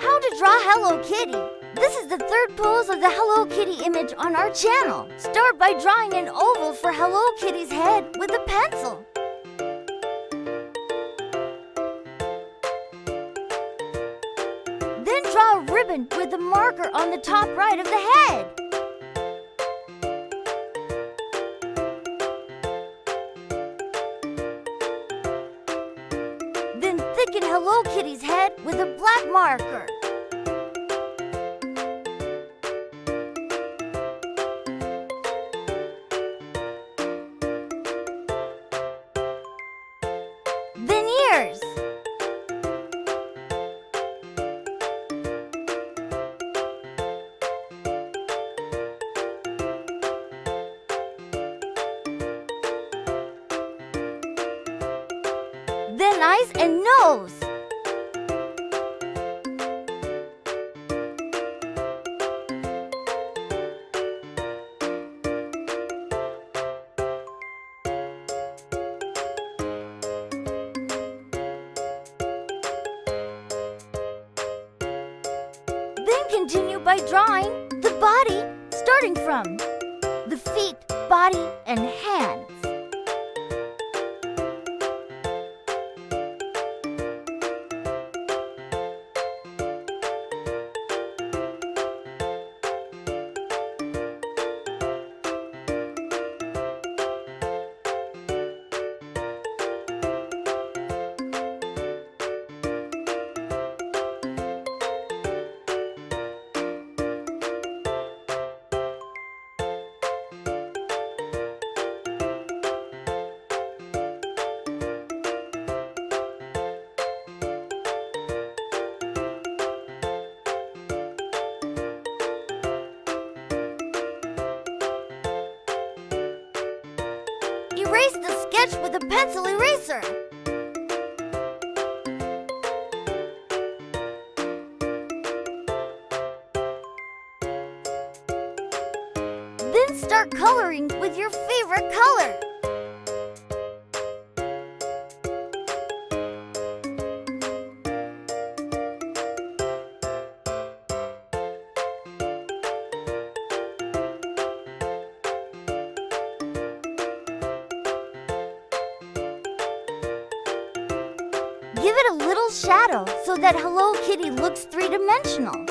How to draw Hello Kitty. This is the third pose of the Hello Kitty image on our channel. Start by drawing an oval for Hello Kitty's head with a pencil. Then draw a ribbon with a marker on the top right of the head. Then thicken Hello Kitty's head with a black marker. Then ears. Then eyes and nose. Then continue by drawing the body, starting from the feet, body, and hands. Erase the sketch with a pencil eraser. Then start coloring with your favorite color. Give it a little shadow so that Hello Kitty looks three-dimensional.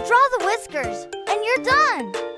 Draw the whiskers, and you're done!